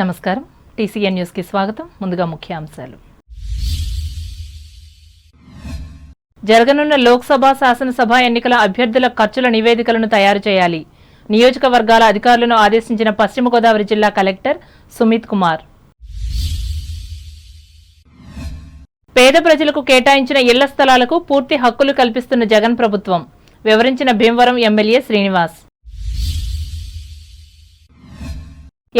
నమస్కారం TCN news కి స్వాగతం. ముందుగా ముఖ్యాంశాలు. జరగనున్న లోక్సభ శాసనసభ ఎన్నికల అభ్యర్థుల ఖర్చుల నివేదికలను తయారు చేయాలి. నియోజకవర్గాల అధికారులను ఆదేశించిన పశ్చిమ గోదావరి జిల్లా కలెక్టర్ సుమిత్ కుమార్. పేద ప్రజలకు కేటాయించిన ఇళ్ల స్థలాలకు పూర్తి హక్కులు కల్పిస్తున్న జగన్ ప్రభుత్వం వివరించిన భీమవరం ఎమ్మెల్యే శ్రీనివాస్.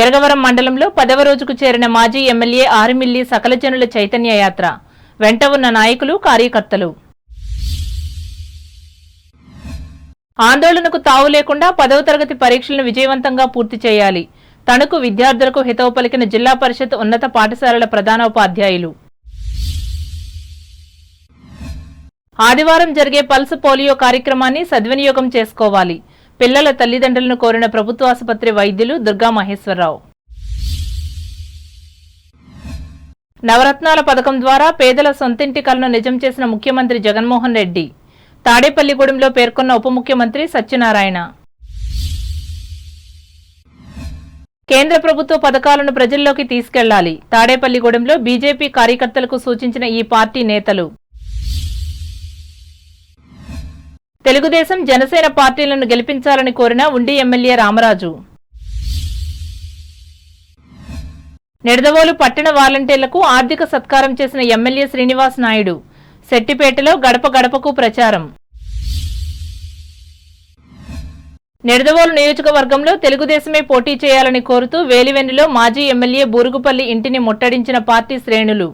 ఎరగవరం మండలంలో 10వ రోజుకు చేరిన మాజీ ఎమ్మెల్యే ఆరిమిల్లి సకల జనుల చైతన్య యాత్ర. వెంట ఉన్న నాయకులు, కార్యకర్తలు. ఆందోళనకు తావు లేకుండా 10వ తరగతి పరీక్షలను విజయవంతంగా పూర్తి చేయాలి. తణుకు విద్యార్థులకు హితవు పలికిన జిల్లా పరిషత్ ఉన్నత పాఠశాలల ప్రధానోపాధ్యాయులు. ఆదివారం జరిగే పల్స్ పోలియో కార్యక్రమాన్ని సద్వినియోగం చేసుకోవాలి. పిల్లల తల్లిదండ్రులను కోరిన ప్రభుత్వ ఆసుపత్రి వైద్యులు దుర్గా మహేశ్వరరావు. నవరత్నాల పథకం ద్వారా పేదల సొంతింటి కలను నిజం చేసిన ముఖ్యమంత్రి జగన్మోహన్ రెడ్డి. తాడేపల్లిగూడెంలో పేర్కొన్న ఉప ముఖ్యమంత్రి సత్యనారాయణ. కేంద్ర ప్రభుత్వ పథకాలను ప్రజల్లోకి తీసుకెళ్లాలి. తాడేపల్లిగూడెంలో బీజేపీ కార్యకర్తలకు సూచించిన ఈ పార్టీ నేతలు. తెలుగుదేశం, జనసేన పార్టీలను గెలిపించాలని కోరిన ఉండి ఎమ్మెల్యే రామరాజు. నిడదవోలు పట్టణ వాలంటీర్లకు ఆర్థిక సత్కారం చేసిన ఎమ్మెల్యే శ్రీనివాస్ నాయుడు. సెట్టిపేటలో గడప గడపకు ప్రచారం. నిడదవోలు నియోజకవర్గంలో తెలుగుదేశమే పోటీ చేయాలని కోరుతూ వేలివెన్నులో మాజీ ఎమ్మెల్యే బూరుగుపల్లి ఇంటిని ముట్టడించిన పార్టీ శ్రేణులు.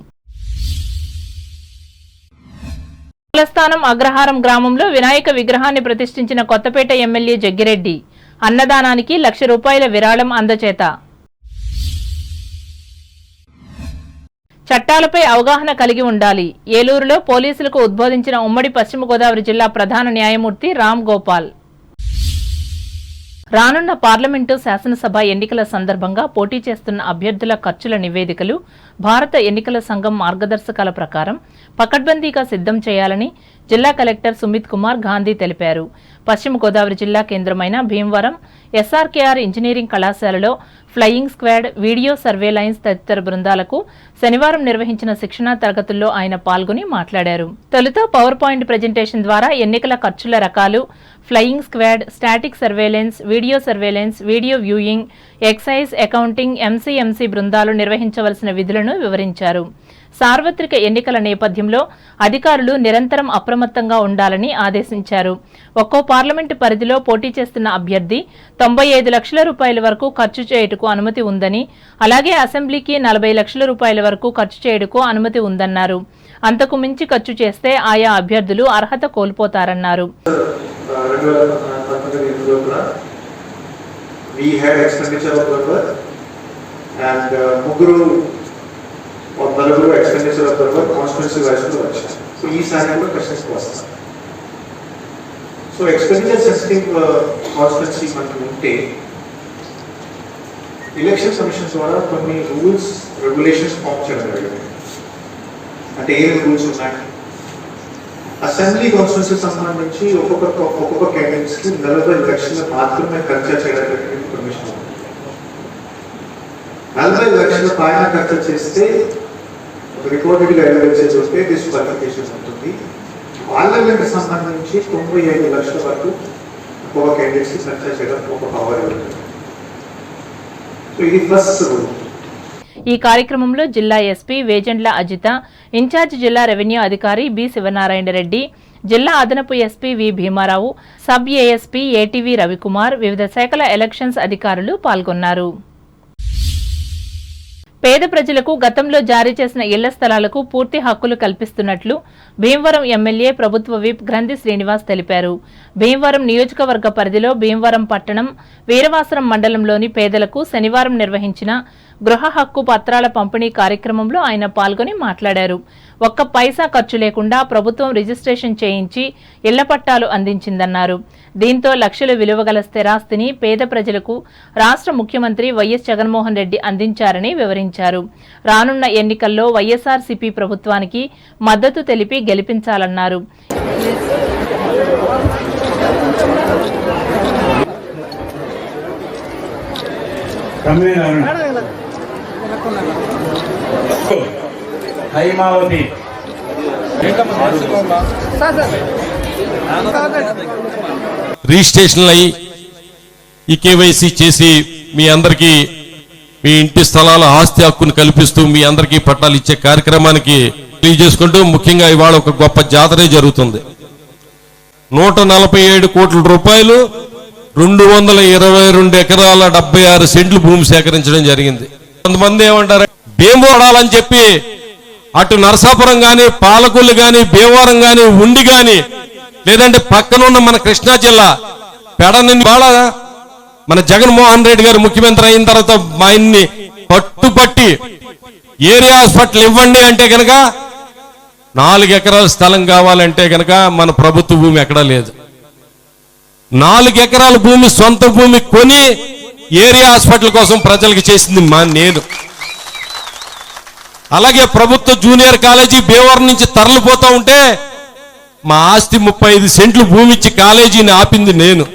మూలస్థానం అగ్రహారం గ్రామంలో వినాయక విగ్రహాన్ని ప్రతిష్ఠించిన కొత్తపేట ఎమ్మెల్యే జగ్గిరెడ్డి. అన్నదానానికి ₹1,00,000 విరాళం అందచేత. చట్టాలపై అవగాహన కలిగి ఉండాలి. ఏలూరులో పోలీసులకు ఉద్బోధించిన ఉమ్మడి పశ్చిమ గోదావరి జిల్లా ప్రధాన న్యాయమూర్తి రామ్ గోపాల్. రానున్న పార్లమెంటు, శాసనసభ ఎన్నికల సందర్భంగా పోటీ చేస్తున్న అభ్యర్థుల ఖర్చుల నివేదికలు భారత ఎన్నికల సంఘం మార్గదర్శకాల ప్రకారం పకడ్బందీగా సిద్ధం చేయాలని జిల్లా కలెక్టర్ సుమిత్ కుమార్ గాంధీ తెలిపారు. పశ్చిమ గోదావరి జిల్లా కేంద్రమైన భీమవరం ఎస్ఆర్కేఆర్ ఇంజనీరింగ్ కళాశాలలో ఫ్లయింగ్ స్క్వాడ్, వీడియో సర్వేలైన్స్ తదితర బృందాలకు శనివారం నిర్వహించిన శిక్షణా తరగతుల్లో ఆయన పాల్గొని మాట్లాడారు. తొలుత పవర్ పాయింట్ ప్రజెంటేషన్ ద్వారా ఎన్నికల ఖర్చుల రకాలు, flying squad, static surveillance, video surveillance, video viewing, excise, accounting, MCMC బృందాలు నిర్వహించవలసిన విధులను వివరించారు. సార్వత్రిక ఎన్నికల నేపథ్యంలో అధికారులు నిరంతరం అప్రమత్తంగా ఉండాలని ఆదేశించారు. ఒక్కో పార్లమెంటు పరిధిలో పోటీ చేస్తున్న అభ్యర్థి ₹95 లక్షల వరకు ఖర్చు చేయుటకు అనుమతి ఉందని, అలాగే అసెంబ్లీకి ₹40 లక్షల వరకు ఖర్చు చేయుటకు అనుమతి ఉందన్నారు. అంతకు మించి ఖర్చు చేస్తే ఆయా అభ్యర్థులు అర్హత కోల్పోతారన్నారు. నలుగురు ఎక్స్పెండిచర్ ఆఫ్ పర్పర్ కాన్స్టిట్యూన్సీ వైస్ లో వచ్చారు. సో ఈసారి కూడా క్వశ్చన్స్ వస్తాయి. సో ఎక్స్పెండిచర్ సెన్సిటివ్ కాన్స్టిట్యూన్సీ మనకు ఉంటే ఎలక్షన్ కమిషన్ ద్వారా కొన్ని రూల్స్, రెగ్యులేషన్స్ ఫామ్ చేయడం జరిగింది. అంటే ఏ రూల్స్ ఉన్నాయి? అసెంబ్లీ కాన్స్టిట్యూన్సీ సంబంధించి ఒక్కొక్క క్యాండిడేట్స్ కి 40 లక్షలు మాత్రమే ఖర్చు చేయడానికి పర్మిషన్ ఉంది. 40 లక్షల పైన ఖర్చు చేస్తే రిపోర్టెడ్గా ఎవిడెన్స్ ఉంటే డిస్క్వాలిఫికేషన్ ఉంటుంది. పార్లమెంట్ సంబంధించి 95 లక్షల వరకు ఒక్కొక్క క్యాండిడేట్స్ కి ఖర్చు చేయడం ఒక పవర్ ఉంటుంది. సో ఇది ఫస్ట్ రూల్. ఈ కార్యక్రమంలో జిల్లా ఎస్పీ వేజండ్ల అజిత, ఇన్ఛార్జ్ జిల్లా రెవెన్యూ అధికారి బి శివనారాయణ రెడ్డి, జిల్లా అదనపు ఎస్పీ వి Bhimarao, sub ASP ATV Ravikumar, వివిధ శాఖల ఎలక్షన్స్ అధికారులు పాల్గొన్నారు. పేద ప్రజలకు గతంలో జారీ చేసిన ఇళ్ల స్థలాలకు పూర్తి హక్కులు కల్పిస్తున్నట్లు భీమవరం ఎమ్మెల్యే ప్రభుత్వ విప్ గ్రంథి శ్రీనివాస్ తెలిపారు. భీమవరం నియోజకవర్గ పరిధిలో భీమవరం పట్టణం, వీరవాసరం మండలంలోని పేదలకు శనివారం నిర్వహించిన గృహ హక్కు పత్రాల పంపిణీ కార్యక్రమంలో ఆయన పాల్గొని మాట్లాడారు. ఒక్క పైసా ఖర్చు లేకుండా ప్రభుత్వం రిజిస్ట్రేషన్ చేయించి ఇళ్ల పట్టాలు అందించిందన్నారు. దీంతో లక్షల విలువగల స్థిరాస్తిని పేద ప్రజలకు రాష్ట్ర ముఖ్యమంత్రి వైఎస్ జగన్మోహన్ రెడ్డి అందించారని వివరించారు. రానున్న ఎన్నికల్లో వైఎస్ఆర్సీపీ ప్రభుత్వానికి మద్దతు తెలిపి గెలిపించాలన్నారు. హైమావతి రిజిస్ట్రేషన్లు అయ్యి ఈ కేవైసీ చేసి మీ అందరికీ మీ ఇంటి స్థలాల ఆస్తి హక్కును కల్పిస్తూ మీ అందరికీ పట్టాలు ఇచ్చే కార్యక్రమానికి తెలియజేసుకుంటూ ముఖ్యంగా ఇవాళ ఒక గొప్ప జాతరే జరుగుతుంది. 147 కోట్ల రూపాయలు 222 ఎకరాల 76 సెంట్లు భూమి సేకరించడం జరిగింది. కొంతమంది ఏమంటారు భీమవరాలని చెప్పి అటు నరసాపురం గాని పాలకొల్లు గాని భీమవరం గాని ఉండి గాని లేదంటే పక్కనున్న మన కృష్ణా జిల్లా పెడని మన జగన్మోహన్ రెడ్డి గారు ముఖ్యమంత్రి అయిన తర్వాత మా ఆయన్ని పట్టుపట్టి ఏరియా హాస్పిటల్ ఇవ్వండి అంటే కనుక 4 ఎకరాల స్థలం కావాలంటే కనుక మన ప్రభుత్వ భూమి ఎక్కడా లేదు. 4 ఎకరాల భూమి సొంత భూమి కొని ఏరియా హాస్పిటల్ కోసం ప్రజలకు చేసింది నేను. అలాగే ప్రభుత్వ జూనియర్ కాలేజీ భీమవరం నుంచి తరలిపోతా ఉంటే మా ఆస్తి 35 సెంట్లు భూమి ఇచ్చి కాలేజీని ఆపింది నేను.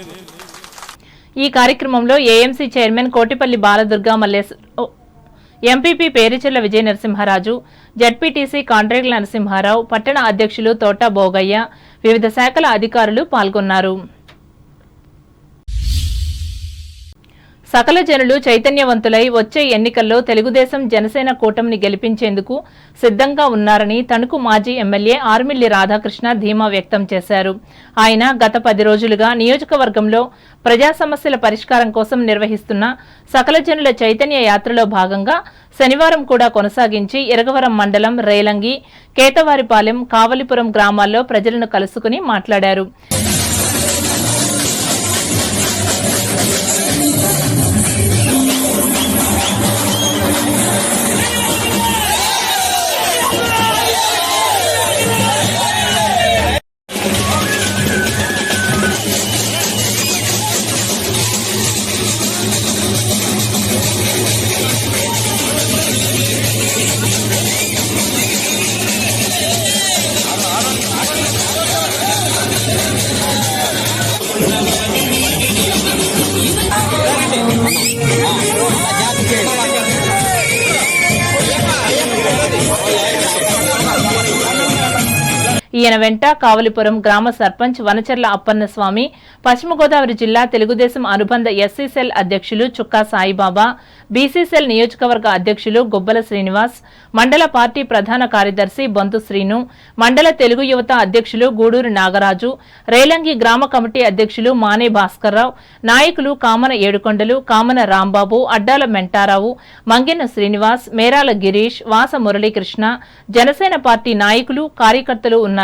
ఈ కార్యక్రమంలో AMC chairman Kotipalli Baladurga Malleswararao, MPP Perichella Vijaya Narasimharaju, ZPTC కాంట్రాక్ట్ల నరసింహారావు, పట్టణ అధ్యక్షులు తోట భోగయ్య, వివిధ శాఖల అధికారులు పాల్గొన్నారు. సకల జనులు చైతన్యవంతులై వచ్చే ఎన్నికల్లో తెలుగుదేశం జనసేన కూటమిని గెలిపించేందుకు సిద్ధంగా ఉన్నారని తణుకు మాజీ ఎమ్మెల్యే ఆర్మిల్లి రాధాకృష్ణ ధీమా వ్యక్తం చేశారు. ఆయన గత 10 రోజులుగా నియోజకవర్గంలో ప్రజా సమస్యల పరిష్కారం కోసం నిర్వహిస్తున్న సకల జనుల చైతన్య యాత్రలో భాగంగా శనివారం కూడా కొనసాగించి ఇరగవరం మండలం రేలంగి, కేతవారిపాలెం, కావలిపురం గ్రామాల్లో ప్రజలను కలుసుకుని మాట్లాడారు. ఈయన వెంట కావలిపురం గ్రామ సర్పంచ్ వనచర్ల అప్పన్నస్వామి, పశ్చిమ గోదావరి జిల్లా తెలుగుదేశం అనుబంధ ఎస్సీ సెల్ అధ్యక్షులు చుక్కా సాయిబాబా, బీసీ సెల్ నియోజకవర్గ అధ్యక్షులు గొబ్బల శ్రీనివాస్, మండల పార్టీ ప్రధాన కార్యదర్శి బొంతు శ్రీను, మండల తెలుగు యువత అధ్యక్షులు గూడూరు నాగరాజు, రేలంగి గ్రామ కమిటీ అధ్యక్షులు మానే భాస్కర్రావు, నాయకులు కామన ఏడుకొండలు, కామన రాంబాబు, అడ్డాల మెంటారావు, మంగెన్న శ్రీనివాస్, మేరాల గిరీష్, వాస మురళీకృష్ణ, జనసేన పార్టీ నాయకులు, కార్యకర్తలు ఉన్నారు.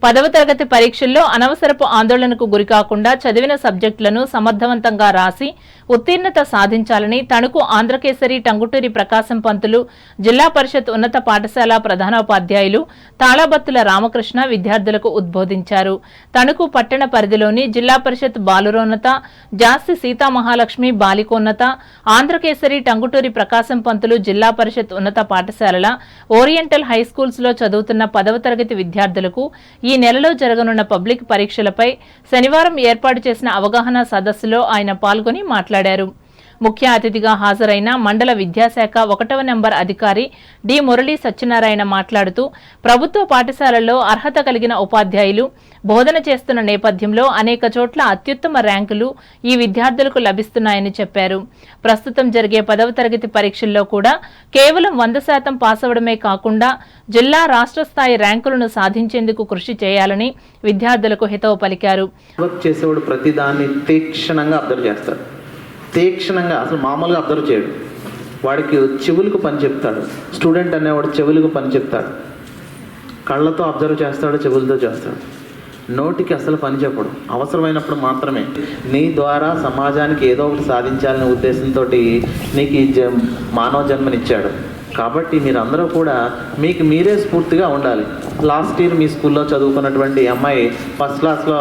10వ తరగతి పరీక్షల్లో అనవసరపు ఆందోళనకు గురికాకుండా చదివిన సబ్జెక్టులను సమర్థవంతంగా రాసి ఉత్తీర్ణత సాధించాలని తణుకు ఆంధ్రకేసరి టంగుటూరి ప్రకాశం పంతులు జిల్లా పరిషత్ ఉన్నత పాఠశాల ప్రధానోపాధ్యాయులు తాళబత్తుల రామకృష్ణ విద్యార్థులకు ఉద్బోధించారు. తణుకు పట్టణ పరిధిలోని జిల్లా పరిషత్ బాలురోన్నత, జాస్తి సీతామహాలక్ష్మి బాలికోన్నత, ఆంధ్రకేసరి టంగుటూరి ప్రకాశం పంతులు జిల్లా పరిషత్ ఉన్నత పాఠశాలల ఓరియంటల్ హైస్కూల్స్ లో చదువుతున్న 10వ తరగతి విద్యార్థులకు ఈ నెలలో జరగనున్న పబ్లిక్ పరీక్షలపై శనివారం ఏర్పాటు చేసిన అవగాహన సదస్సులో ఆయన పాల్గొని మాట్లాడారు. ముఖ్య అతిథిగా హాజరైన మండల విద్యాశాఖ 1వ నెంబర్ అధికారి డి మురళీ సత్యనారాయణ మాట్లాడుతూ ప్రభుత్వ పాఠశాలల్లో అర్హత కలిగిన ఉపాధ్యాయులు బోధన చేస్తున్న నేపథ్యంలో అనేక చోట్ల అత్యుత్తమ ర్యాంకులు ఈ విద్యార్థులకు లభిస్తున్నాయని చెప్పారు. ప్రస్తుతం జరిగే 10వ తరగతి పరీక్షల్లో కూడా కేవలం 100% పాస్ అవడమే కాకుండా జిల్లా రాష్ట్ర స్థాయి ర్యాంకులను సాధించేందుకు కృషి చేయాలని విద్యార్థులకు హితవు పలికారు. తీక్షణంగా అసలు మామూలుగా అబ్జర్వ్ చేయడు. వాడికి చెవులకు పని చెప్తాడు. స్టూడెంట్ అనేవాడు చెవులకు పని చెప్తాడు. కళ్ళతో అబ్జర్వ్ చేస్తాడు, చెవులతో చేస్తాడు. నోటికి అసలు పని చెప్పడు. అవసరమైనప్పుడు మాత్రమే. నీ ద్వారా సమాజానికి ఏదో ఒకటి సాధించాలనే ఉద్దేశంతో నీకు ఈ మానవ జన్మనిచ్చాడు. కాబట్టి మీరందరూ కూడా మీకు మీరే స్ఫూర్తిగా ఉండాలి. లాస్ట్ ఇయర్ మీ స్కూల్లో చదువుకున్నటువంటి అమ్మాయి ఫస్ట్ క్లాస్లో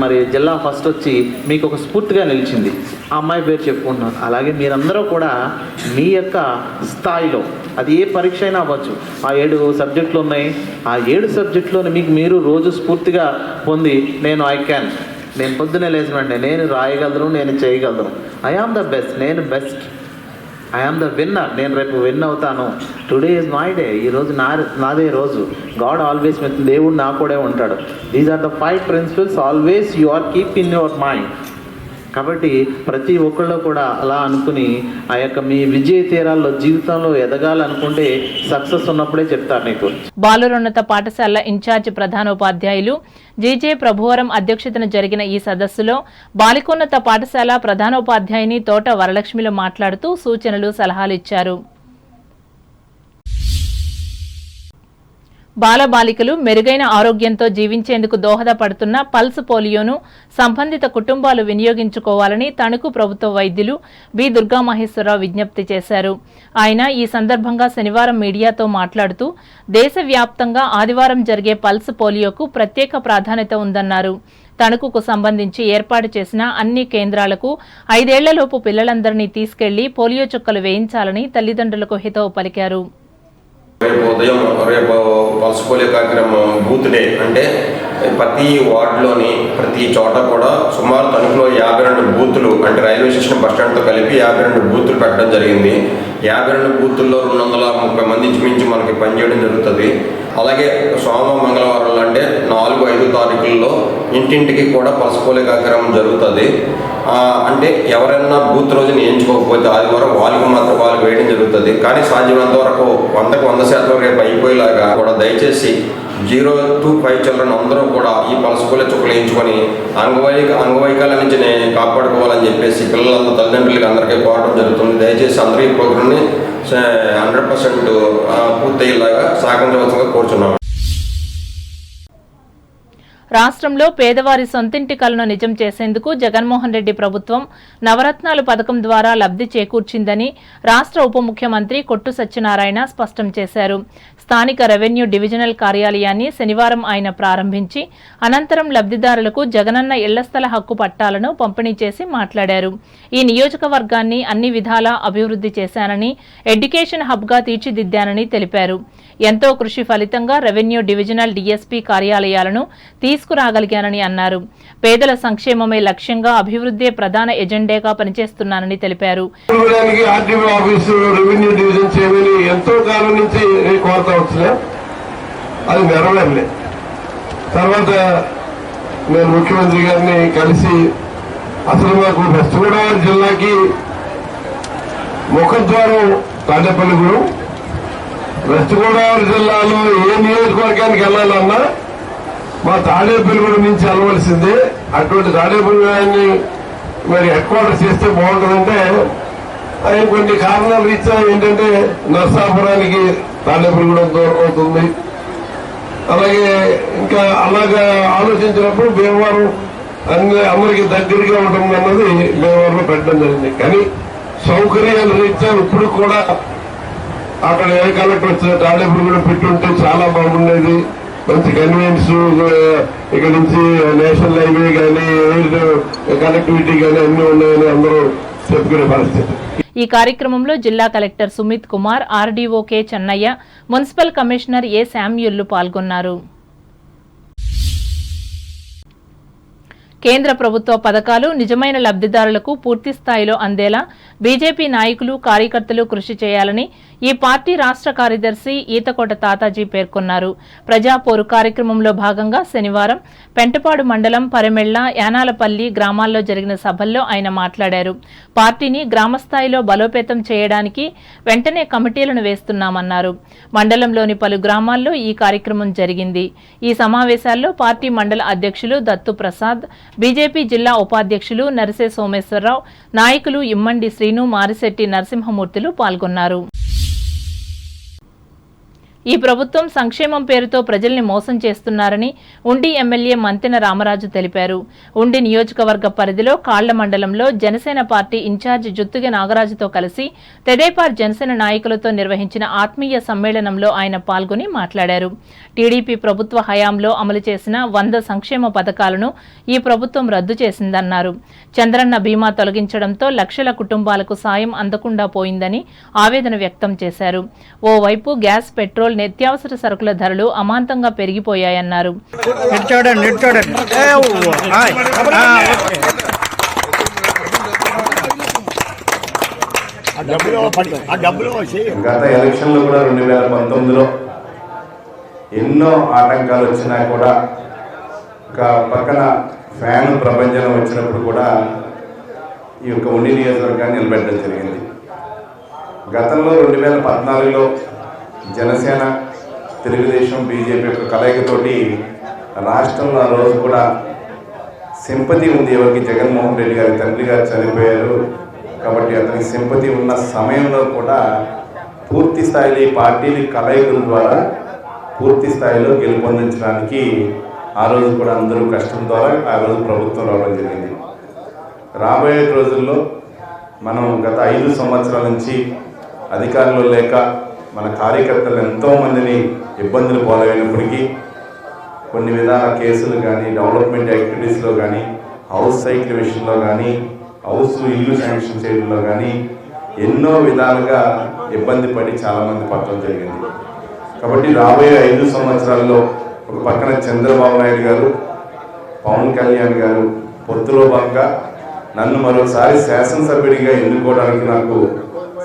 మరి జిల్లా ఫస్ట్ వచ్చి మీకు ఒక స్ఫూర్తిగా నిలిచింది. ఆ అమ్మాయి పేరు చెప్పుకుంటున్నారు. అలాగే మీరందరూ కూడా మీ యొక్క స్థాయిలో అది ఏ పరీక్ష అయినా అవ్వచ్చు. ఆ 7 సబ్జెక్టులు ఉన్నాయి. ఆ 7 సబ్జెక్టులోని మీకు మీరు రోజు స్ఫూర్తిగా పొంది నేను ఐ క్యాన్ నేను పొద్దున్నే లేచిన వెంటనే నేను రాయగలను, నేను చేయగలను, ఐ ఆమ్ ద బెస్ట్, నేను best, I am the winner, నేను రేపు విన్ అవుతాను, టుడే ఈజ్ మై డే, ఈరోజు నాదే రోజు, గాడ్ ఆల్వేస్ విత్, దేవుడు నా కూడా ఉంటాడు. These are the 5 principles always you are keep in your mind. కాబట్టి ప్రతి ఒక్కళ్ళు కూడా అలా అనుకుని ఆ యొక్క మీ విజయ తీరాల్లో జీవితంలో ఎదగాలనుకుంటే సక్సెస్ ఉన్నప్పుడే చెప్తారు నీకు. బాలురోన్నత పాఠశాల ఇన్ఛార్జ్ ప్రధానోపాధ్యాయులు జీజే ప్రభువరం అధ్యక్షతన జరిగిన ఈ సదస్సులో బాలికోన్నత పాఠశాల ప్రధానోపాధ్యాయుని తోట వరలక్ష్మిలు మాట్లాడుతూ సూచనలు సలహాలు ఇచ్చారు. బాలబాలికలు మెరుగైన ఆరోగ్యంతో జీవించేందుకు దోహదపడుతున్న పల్స్ పోలియోను సంబంధిత కుటుంబాలు వినియోగించుకోవాలని తణుకు ప్రభుత్వ వైద్యులు బి దుర్గామహేశ్వరరావు విజ్ఞప్తి చేశారు. ఆయన ఈ సందర్భంగా శనివారం మీడియాతో మాట్లాడుతూ దేశవ్యాప్తంగా ఆదివారం జరిగే పల్స్ పోలియోకు ప్రత్యేక ప్రాధాన్యత ఉందన్నారు. తణుకుకు సంబంధించి ఏర్పాటు చేసిన అన్ని కేంద్రాలకు 5 ఏళ్లలోపు పిల్లలందరినీ తీసుకెళ్లి పోలియో చుక్కలు వేయించాలని తల్లిదండ్రులకు హితవు పలికారు. రేపు పల్స్ పోలియో కార్యక్రమం బూత్ డే అంటే ప్రతి వార్డులోని ప్రతి చోట కూడా సుమారు తణుకులో 52 బూతులు, అంటే రైల్వే స్టేషన్ బస్ స్టాండ్తో కలిపి 52 బూతులు పెట్టడం జరిగింది. 52 బూతుల్లో 230 మంది మించి మనకి పనిచేయడం జరుగుతుంది. అలాగే సోమ మంగళవారాలు అంటే 4, 5 తారీఖుల్లో ఇంటింటికి కూడా పల్స్ పోలియో కార్యక్రమం జరుగుతుంది. అంటే ఎవరైనా బూత్ రోజున వేయించుకోకపోతే ఆదివారం వాళ్ళకి మాత్రం వాళ్ళకి వేయడం జరుగుతుంది. కానీ సాధ్యమైనంత వరకు 100కు 100% రేపు అయిపోయేలాగా కూడా దయచేసి 0 to 5 చిల్డ్రన్ అందరూ కూడా ఈ పల్స్ పోలియో చుక్కలు వేయించుకొని అంగవైకల్యం నుంచి కాపాడుకోవాలని చెప్పేసి పిల్లలంతా తల్లిదండ్రులకి అందరికీ కోరడం జరుగుతుంది. దయచేసి అందరూ ఈ ప్రోగ్రామ్ని 100% పూర్తయ్యేలాగా సహకరించవలసిందిగా కోరుచున్నాము. రాష్ట్రంలో పేదవారి సొంతింటి కలను నిజం చేసేందుకు జగన్మోహన్ రెడ్డి ప్రభుత్వం నవరత్నాలు పథకం ద్వారా లబ్ధి చేకూర్చిందని రాష్ట్ర ఉప ముఖ్యమంత్రి కొట్టు సత్యనారాయణ స్పష్టం చేశారు. స్థానిక రెవెన్యూ డివిజనల్ కార్యాలయాన్ని శనివారం ఆయన ప్రారంభించి అనంతరం లబ్ధిదారులకు జగనన్న ఇళ్ల స్థల హక్కు పట్టాలను పంపిణీ చేసి మాట్లాడారు. ఈ నియోజకవర్గాన్ని అన్ని విధాలా అభివృద్ధి చేశానని, ఎడ్యుకేషన్ హబ్గా తీర్చిదిద్దానని తెలిపారు. ఎంతో కృషి ఫలితంగా రెవెన్యూ డివిజనల్ డీఎస్పీ కార్యాలయాలను తీసుకురాగలిగానని అన్నారు. పేదల సంక్షేమమే లక్ష్యంగా అభివృద్ధి ప్రధాన ఎజెండాగా పనిచేస్తున్నానని తెలిపారు. ఎంతో కాలం నుంచి కోరుతా వచ్చినా అది నెరవేరలే. తర్వాత నేను ముఖ్యమంత్రి గారిని కలిసి అసలు నాకు వెస్ట్ గోదావరి జిల్లాకి ముఖద్వారం తాడేపల్లిగూడెం, వెస్ట్ గోదావరి జిల్లాలో ఏ నియోజకవర్గానికి వెళ్ళాలన్నా మా తాడేపల్లిగూడెం నుంచి వెళ్ళవలసిందే. అటువంటి తాడేపల్లిగూడెన్ని మరి హెడ్ క్వార్టర్స్ చేస్తే బాగుంటుందంటే ఆయన కొన్ని కారణాలు రీత్యా ఏంటంటే నర్సాపురానికి తాడేపల్లిగూడెం దూరం అవుతుంది. అలాగే ఇంకా అలాగా ఆలోచించినప్పుడు భీమవరం అందరికి దగ్గరగా ఉంటుంది అన్నది భీమవరంలో పెట్టడం జరిగింది. కానీ సౌకర్యాల రీత్యా ఇప్పుడు కూడా అక్కడ ఏ కలెక్టర్ వచ్చిన తాడేపల్లిగూడెం పెట్టుంటే చాలా బాగుండేది. మంచి కన్వీనియన్స్, ఇక్కడ నుంచి నేషనల్ హైవే కానీ ఎయిర్ కనెక్టివిటీ కానీ అన్ని ఉన్నాయని అందరూ చెప్పుకునే పరిస్థితి. ఈ కార్యక్రమంలో జిల్లా collector Sumit Kumar, RDO K Chennaiah, municipal commissioner A శామ్యూళ్లు పాల్గొన్నారు. కేంద్ర ప్రభుత్వ పథకాలు నిజమైన లబ్ధిదారులకు పూర్తి స్థాయిలో అందేలా బీజేపీ నాయకులు, కార్యకర్తలు కృషి చేయాలని ఈ పార్టీ రాష్ట్ర కార్యదర్శి ఈతకోట తాతాజీ పేర్కొన్నారు. ప్రజాపోరు కార్యక్రమంలో భాగంగా శనివారం పెంటపాడు మండలం పరిమెళ్ల, యానాలపల్లి గ్రామాల్లో జరిగిన సభల్లో ఆయన మాట్లాడారు. పార్టీని గ్రామస్థాయిలో బలోపేతం చేయడానికి వెంటనే కమిటీలను వేస్తున్నామన్నారు. మండలంలోని పలు గ్రామాల్లో ఈ కార్యక్రమం జరిగింది. ఈ సమావేశాల్లో పార్టీ మండల అధ్యక్షులు దత్తు ప్రసాద్, బీజేపీ జిల్లా ఉపాధ్యక్షులు నరిసే సోమేశ్వరరావు, నాయకులు ఇమ్మండి శ్రీను, మారిశెట్టి నరసింహమూర్తులు పాల్గొన్నారు. ఈ ప్రభుత్వం సంక్షేమం పేరుతో ప్రజల్ని మోసం చేస్తున్నారని ఉండి ఎమ్మెల్యే మంతెన రామరాజు తెలిపారు. ఉండి నియోజకవర్గ పరిధిలో కాళ్ల మండలంలో జనసేన పార్టీ ఇన్ఛార్జ్ జుత్తుగ నాగరాజుతో కలిసి తెదేపా జనసేన నాయకులతో నిర్వహించిన ఆత్మీయ సమ్మేళనంలో ఆయన పాల్గొని మాట్లాడారు. టీడీపీ ప్రభుత్వ హయాంలో అమలు చేసిన 100 సంక్షేమ పథకాలను ఈ ప్రభుత్వం రద్దు చేసిందన్నారు. చంద్రన్న బీమా తొలగించడంతో లక్షల కుటుంబాలకు సాయం అందకుండా పోయిందని ఆవేదన వ్యక్తం చేశారు. ఓవైపు గ్యాస్, పెట్రోల్ పెట్రోల్, నిత్యావసర సరుకుల ధరలు అమాంతంగా పెరిగిపోయాయన్నారు. గత ఎలక్షన్లో కూడా 2019లో ఎన్నో ఆటంకాలు వచ్చినా కూడా ఒక పక్కన ఫ్యాన్ ప్రపంచం వచ్చినప్పుడు కూడా ఈ యొక్క ఉండి నియోజకవర్గాన్ని నిలబెట్టడం జరిగింది. గతంలో 2014లో జనసేన, తెలుగుదేశం, బీజేపీ యొక్క కలయికతోటి రాష్ట్రంలో ఆ రోజు కూడా సింపతి ఉంది. ఎవరికి? జగన్మోహన్ రెడ్డి గారి తండ్రి గారు చనిపోయారు కాబట్టి అతనికి సింపతి ఉన్న సమయంలో కూడా పూర్తి స్థాయిలో ఈ పార్టీల కలయికల ద్వారా పూర్తి స్థాయిలో గెలుపొందించడానికి ఆ రోజు కూడా అందరూ కష్టం ద్వారా ఆ రోజు ప్రభుత్వం రావడం జరిగింది. రాబోయే రోజుల్లో మనం గత 5 సంవత్సరాల నుంచి అధికారంలో లేక మన కార్యకర్తలు ఎంతోమందిని ఇబ్బందులు పాలైనప్పటికీ కొన్ని విధాల కేసులు కానీ, డెవలప్మెంట్ యాక్టివిటీస్లో కానీ, హౌస్ సైట్ల విషయంలో కానీ, హౌస్ ఇల్లు శాంక్షన్ చేయడంలో కానీ ఎన్నో విధాలుగా ఇబ్బంది పడి చాలామంది పడటం జరిగింది. కాబట్టి రాబోయే 5 సంవత్సరాల్లో ఒక పక్కన చంద్రబాబు నాయుడు గారు, పవన్ కళ్యాణ్ గారు పొత్తులో భాగంగా నన్ను మరోసారి శాసనసభ్యుడిగా ఎన్నుకోవడానికి, నాకు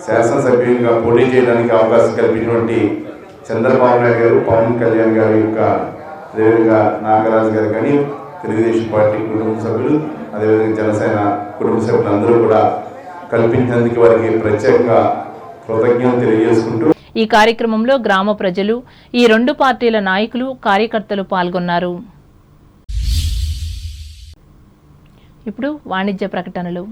శాసనసభ్యుడిగా పోటీ చేయడానికి అవకాశం కల్పించినటువంటి చంద్రబాబు నాయుడు గారు, పవన్ కళ్యాణ్ గారి యొక్క అదేవిధంగా నాగరాజు గారు కానీ, తెలుగుదేశం పార్టీ కుటుంబ సభ్యులు, అదేవిధంగా జనసేన కుటుంబ సభ్యులు అందరూ కూడా కల్పించినందుకు వారికి ప్రత్యేకంగా కృతజ్ఞతలు తెలియజేసుకుంటూ ఈ కార్యక్రమంలో గ్రామ ప్రజలు, ఈ 2 పార్టీల నాయకులు, కార్యకర్తలు పాల్గొన్నారు. ఇప్పుడు వాణిజ్య ప్రకటనలు.